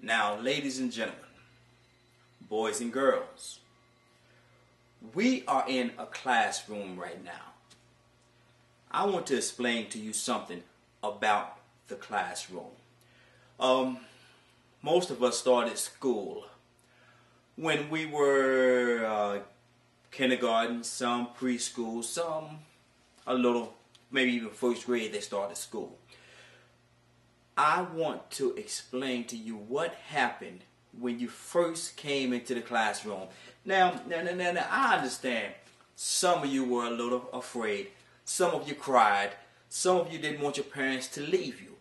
Now, ladies and gentlemen, boys and girls, we are in a classroom right now. I want to explain to you something about the classroom. Most of us started school when we were kindergarten, some preschool, some a little, maybe even first grade they started school. I want to explain to you what happened when you first came into the classroom. Now, I understand some of you were a little afraid. Some of you cried. Some of you didn't want your parents to leave you.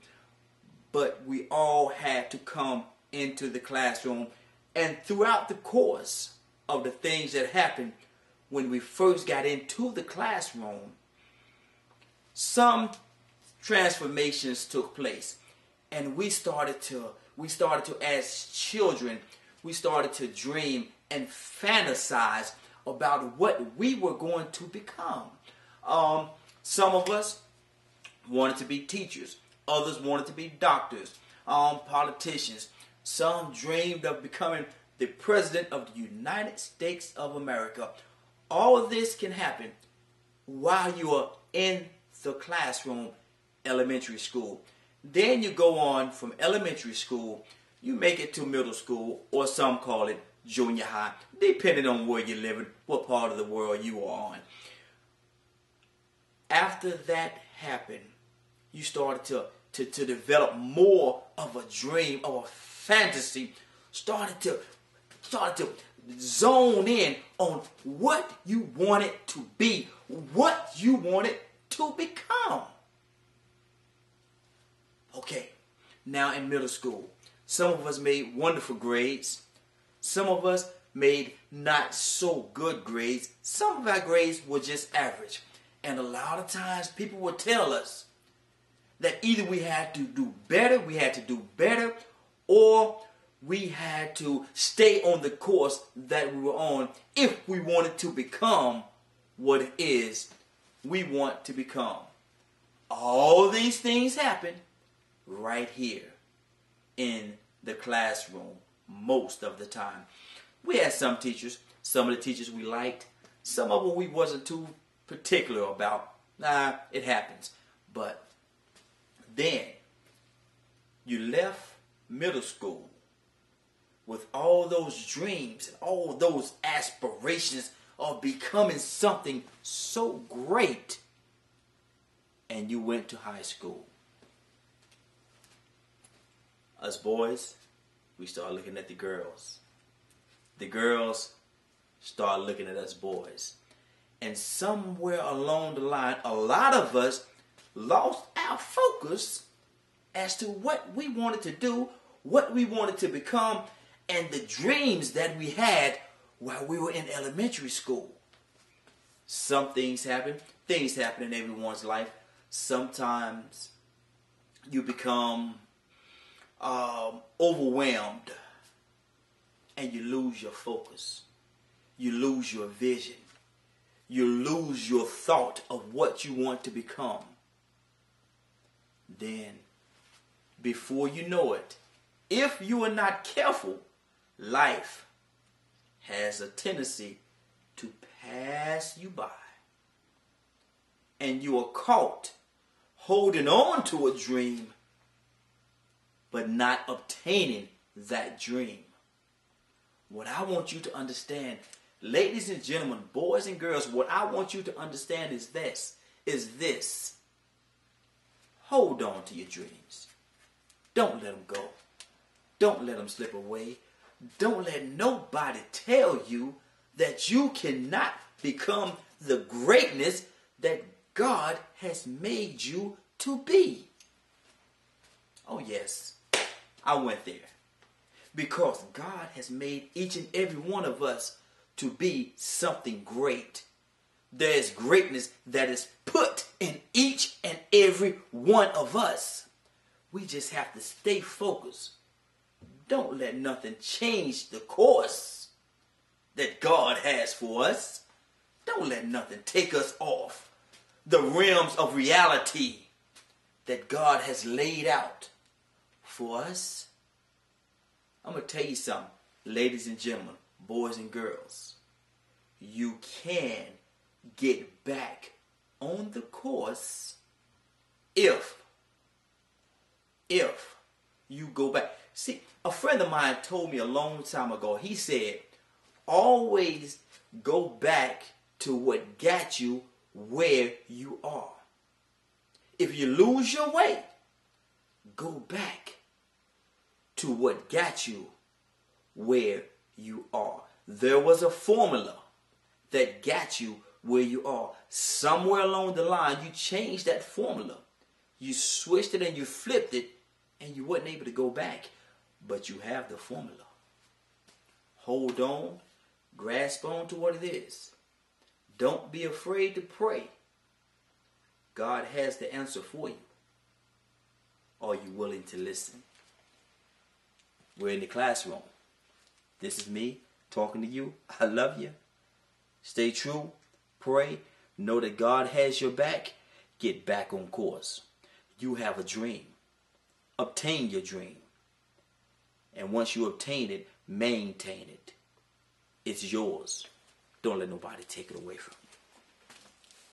But we all had to come into the classroom. And throughout the course of the things that happened when we first got into the classroom, some transformations took place. And we started to, as children, we started to dream and fantasize about what we were going to become. Some of us wanted to be teachers. Others wanted to be doctors, politicians. Some dreamed of becoming the President of the United States of America. All of this can happen while you are in the classroom, elementary school. Then you go on from elementary school, you make it to middle school, or some call it junior high, depending on where you're living, what part of the world you are on. After that happened, you started to develop more of a dream, of a fantasy, started to zone in on what you wanted to be, what you wanted to become. Okay, now in middle school, some of us made wonderful grades. Some of us made not so good grades. Some of our grades were just average. And a lot of times people would tell us that either we had to do better, or we had to stay on the course that we were on if we wanted to become what it is we want to become. All these things happen right here in the classroom most of the time. We had some teachers, some of the teachers we liked, some of them we wasn't too particular about. It happens. But then you left middle school with all those dreams and all those aspirations of becoming something so great, and you went to high school. Us boys, we start looking at the girls. The girls start looking at us boys. And somewhere along the line, a lot of us lost our focus as to what we wanted to do, what we wanted to become, and the dreams that we had while we were in elementary school. Some things happen. Things happen in everyone's life. Sometimes you become overwhelmed and you lose your focus. You lose your vision. You lose your thought of what you want to become. Then, before you know it, if you are not careful, life has a tendency to pass you by. And you are caught holding on to a dream, but not obtaining that dream. What I want you to understand, ladies and gentlemen, boys and girls, what I want you to understand is this. Hold on to your dreams. Don't let them go. Don't let them slip away. Don't let nobody tell you that you cannot become the greatness that God has made you to be. Oh yes, I went there. Because God has made each and every one of us to be something great. There is greatness that is put in each and every one of us. We just have to stay focused. Don't let nothing change the course that God has for us. Don't let nothing take us off the realms of reality that God has laid out for us. I'm going to tell you something, ladies and gentlemen, boys and girls. You can get back on the course if you go back. See, a friend of mine told me a long time ago, he said, always go back to what got you where you are. If you lose your way, go back to what got you where you are. There was a formula that got you where you are. Somewhere along the line, you changed that formula. You switched it and you flipped it, and you weren't able to go back. But you have the formula. Hold on. Grasp on to what it is. Don't be afraid to pray. God has the answer for you. Are you willing to listen? We're in the classroom. This is me talking to you. I love you. Stay true. Pray. Know that God has your back. Get back on course. You have a dream. Obtain your dream. And once you obtain it, maintain it. It's yours. Don't let nobody take it away from you.